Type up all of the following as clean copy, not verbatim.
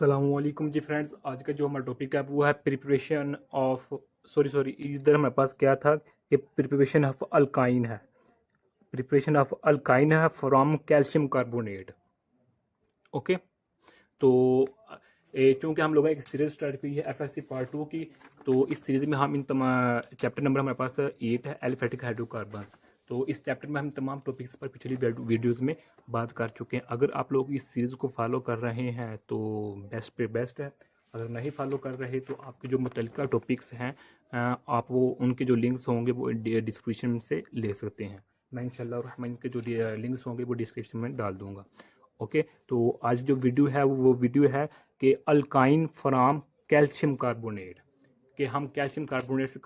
अस्सलामुअलैकुम जी फ्रेंड्स। आज का जो हमारा टॉपिक है वो है प्रिपरेशन ऑफ सॉरी इधर हमारे पास क्या था कि प्रिपरेशन ऑफ अल्काइन है। प्रिपरेशन ऑफ अल्काइन है फ्रॉम कैल्शियम कार्बोनेट। ओके। तो चूँकि हम लोगों ने एक सीरीज स्टार्ट की है एफएससी पार्ट 2 की, तो इस सीरीज में हम इन तमाम चैप्टर नंबर हमारे पास 8 है, एलिफेटिक हाइड्रोकार्बन। तो इस चैप्टर में हम तमाम टॉपिक्स पर पिछली वीडियोस में बात कर चुके हैं। अगर आप लोग इस सीरीज़ को फॉलो कर रहे हैं तो बेस्ट पे बेस्ट है। अगर नहीं फॉलो कर रहे तो आपके जो मुतल्लिका टॉपिक्स हैं आप वो उनके जो लिंक्स होंगे वो डिस्क्रिप्शन से ले सकते हैं। मैं इंशाल्लाह रहमान के जो लिंक्स होंगे वो डिस्क्रिप्शन में डाल दूंगा। ओके। तो आज जो वीडियो है वो वीडियो है कि अल्काइन फ्राम कैल्शियम कार्बोनेट, कि हम कैल्शियम कार्बोनेट से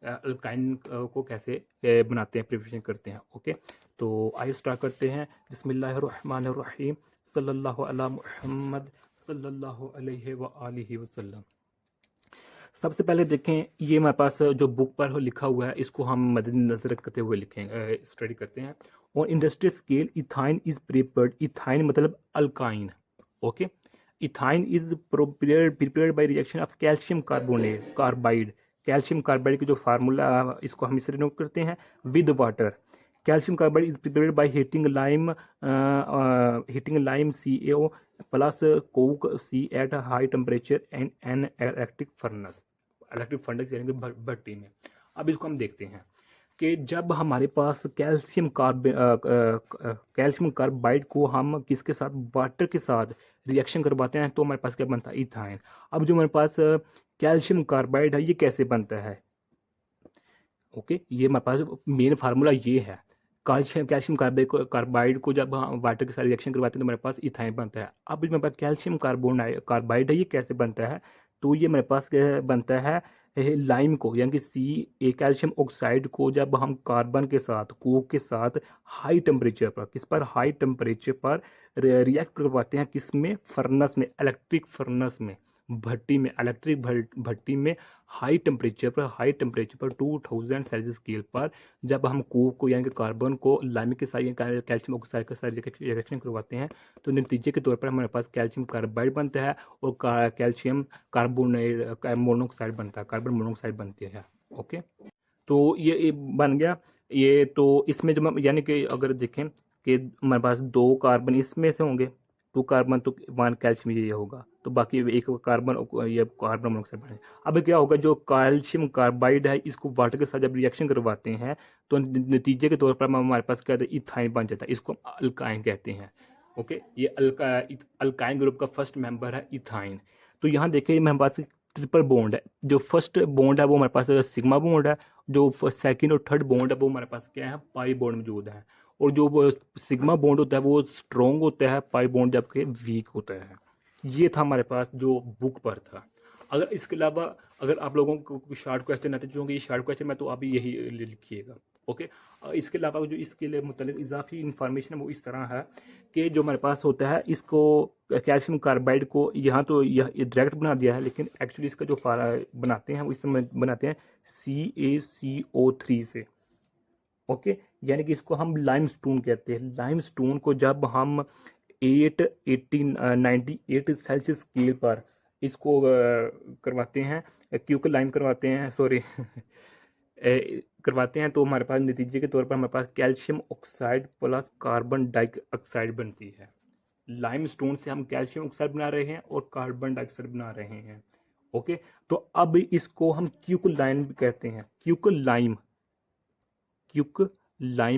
अल्काइन को कैसे बनाते हैं, प्रिपरेशन करते हैं। ओके। तो आइए स्टार्ट करते हैं। बिस्मिल्लाहिर्रहमानिर्रहीम। सल्लल्लाहु अला मुहम्मद सल्लल्लाहु अलैहि व आलिहि वसल्लम। सबसे पहले देखें, ये हमारे पास जो बुक पर लिखा हुआ है इसको हम मद्देनजर रखते हुए लिखेंगे, स्टडी करते हैं। और industrial scale ethyne is prepared, ethyne मतलब alkyne. Okay. Ethyne is prepared by reaction of calcium carbonate carbide. Calcium carbide की जो फार्मूला इसको हम इससे नोट करते हैं with water. Calcium carbide is prepared by heating lime CaO plus coke C at high temperature and an electric furnace. Electric furnace यानी कि भट्टी में। अब इसको हम देखते हैं कि जब हमारे पास कैल्शियम कार्बाइड को हम किसके साथ, वाटर के साथ रिएक्शन करवाते हैं तो हमारे पास क्या बनता है, इथाइन। अब जो हमारे पास कैल्शियम कार्बाइड है ये कैसे बनता है। ओके। ये हमारे पास मेन फार्मूला ये है। कैल्शियम कार्बाइड को जब हम वाटर के साथ रिएक्शन करवाते हैं तो हमारे पास इथाइन बनता है। अब हमारे पास कैल्शियम कार्बाइड है, ये कैसे बनता है, तो ये हमारे पास बनता है लाइम को, यानी कि कैल्शियम ऑक्साइड को जब हम कार्बन के साथ, कोक के साथ हाई टेम्परेचर पर, किस पर, हाई टेम्परेचर पर रिएक्ट करवाते हैं, किस में, फर्नस में, इलेक्ट्रिक फर्नस में, भट्टी में, इलेक्ट्रिक भट्टी में हाई टेम्परेचर पर 2000 सेल्सियस स्केल पर जब हम कोक को यानी कि कार्बन को लाइम के साथ कैल्शियम ऑक्साइड के साथ रिएक्शन करवाते हैं तो नतीजे के तौर पर हमारे पास कैल्शियम कार्बाइड बनता है और कैल्शियम कार्बोनेट मोनोऑक्साइड बनता है, कार्बन मोनोऑक्साइड बनती है। ओके। तो ये बन गया। ये तो इसमें जो यानी कि अगर देखें कि हमारे पास 2 कार्बन इसमें से होंगे, 2 कार्बन तो 1 कैल्शियम ये होगा, तो बाकी एक कार्बन, ये कार्बन मोनोऑक्साइड बने। अब क्या होगा, जो कैल्शियम कार्बाइड है इसको वाटर के साथ जब रिएक्शन करवाते हैं तो नतीजे के तौर पर हमारे पास क्या होता है, इथाइन बन जाता है। इसको हम अल्काइन कहते हैं। ओके। ये अल्काइन ग्रुप का फर्स्ट मेंबर है इथाइन। तो यहाँ देखिए हमारे पास ट्रिपल बॉन्ड है। जो फर्स्ट बॉन्ड है वो हमारे पास सिग्मा बॉन्ड है, जो सेकंड और थर्ड बॉन्ड है वो हमारे पास क्या है, पाई बॉन्ड मौजूद है। और जो सिग्मा बॉन्ड होता है वो स्ट्रॉन्ग होता है, पाई बॉन्ड जबकि वीक होता है। ये था हमारे पास जो बुक पर था। अगर इसके अलावा अगर आप लोगों को कोई शार्ट क्वेश्चन आते हैं, ये शार्ट क्वेश्चन मैं तो अभी यही लिखिएगा। ओके। इसके अलावा जो इसके लिए मुतल्लिक इजाफी इंफॉर्मेशन है वो इस तरह है कि जो हमारे पास होता है, इसको कैल्शियम कार्बाइड को यहाँ तो यह डायरेक्ट बना दिया है, लेकिन एक्चुअली इसका जो बनाते हैं वो इसमें बनाते हैं CaCO3 से। ओके। यानी कि इसको हम लाइम स्टोन कहते हैं। लाइम स्टोन को जब हम 98 सेल्सियस स्केल पर इसको करवाते हैं, क्यूक लाइम करवाते हैं, सॉरी करवाते हैं, तो हमारे पास नतीजे के तौर पर हमारे पास calcium oxide plus carbon dioxide बनती है। लाइम स्टोन से हम कैल्शियम ऑक्साइड बना रहे हैं और कार्बन डाइऑक्साइड बना रहे हैं। ओके। तो अब इसको हम क्यूक लाइम कहते हैं, क्यूक लाइम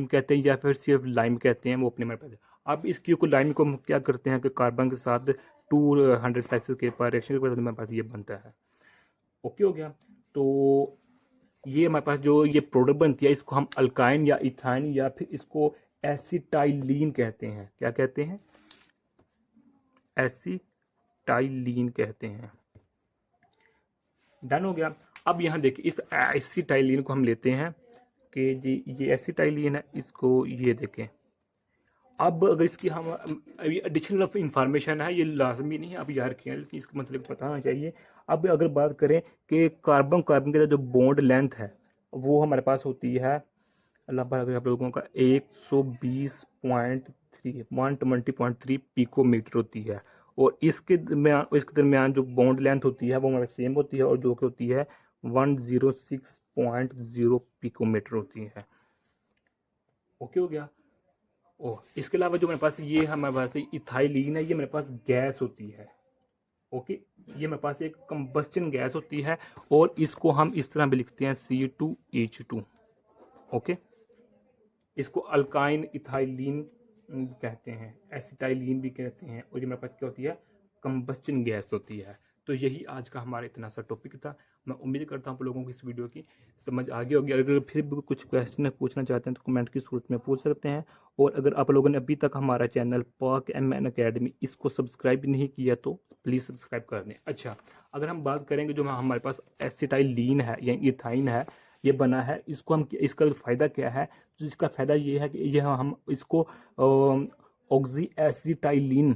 कहते हैं या फिर सिर्फ लाइम कहते हैं, वो अपने मेरे पास है। अब इस क्यूक लाइम को हम क्या करते हैं कि कार्बन के साथ 200 सेल्सियस के पर रिएक्शन के बाद हमारे पास ये बनता है। ओके हो गया। तो ये हमारे पास जो ये प्रोडक्ट बनती है इसको हम अल्काइन या इथाइन या फिर इसको एसिटाइलीन कहते हैं। क्या कहते हैं, एसिटाइलीन कहते हैं। डन हो गया। अब यहाँ देखिए इस एसिटाइलीन को हम लेते हैं कि जी ये एसिटाइलीन है, इसको ये देखें। अब अगर इसकी हम अभी एडिशनल इंफॉर्मेशन है, ये लाजमी नहीं है अब याद रखें, लेकिन इसका मतलब पता होना चाहिए। अब अगर बात करें कि कार्बन कार्बन के जो बॉन्ड लेंथ है वो हमारे पास होती है, अल्लाह पाक आप लोगों का 120.3 120.3 पिकोमीटर होती है। और इसके दरमियान जो बॉन्ड लेंथ होती है वो हमारे सेम होती है और जो कि होती है 106.0 पिकोमीटर होती है। ओके हो गया। ओ इसके अलावा जो मेरे पास ये हमारे पास इथाइलीन है, ये मेरे पास गैस होती है। ओके, ये मेरे पास एक कंबस्टन गैस होती है और इसको हम इस तरह भी लिखते हैं C2H2। ओके, इसको अल्काइन इथाइलीन कहते हैं, एसिटाइलीन भी कहते हैं, और ये मेरे पास क्या होती है, कंबस्टन गैस होती है। तो यही आज का हमारा इतना सा टॉपिक था। मैं उम्मीद करता हूँ आप लोगों को इस वीडियो की समझ आ गई होगी। अगर फिर भी कुछ क्वेश्चन पूछना चाहते हैं तो कमेंट की सूरत में पूछ सकते हैं। और अगर आप लोगों ने अभी तक हमारा चैनल पाक MN अकेडमी इसको सब्सक्राइब नहीं किया तो प्लीज़ सब्सक्राइब कर दें। अच्छा, अगर हम बात करेंगे जो हमारे पास एसिटाइलीन है या इथाइन है, ये बना है, इसको हम इसका फ़ायदा क्या है, तो इसका फ़ायदा ये है कि ये हम इसको ऑक्सी एसिटाइलिन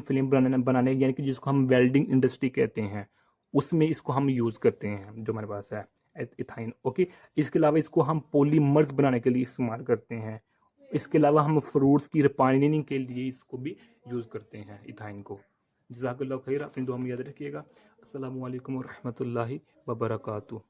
फ्लेम बनाने यानी कि जिसको हम वेल्डिंग इंडस्ट्री कहते हैं, उसमें इसको हम यूज़ करते हैं जो हमारे पास है इथाइन। ओके, इसके अलावा इसको हम पॉलीमर्स बनाने के लिए इस्तेमाल करते हैं। इसके अलावा हम फ्रूट्स की रिफाइनिंग के लिए इसको भी यूज़ करते हैं इथाइन को। जज़ाकल्लाह खैर, अपनी दुआ में याद रखिएगा। अस्सलामु अलैकुम व रहमतुल्लाहि व बरकातुहू।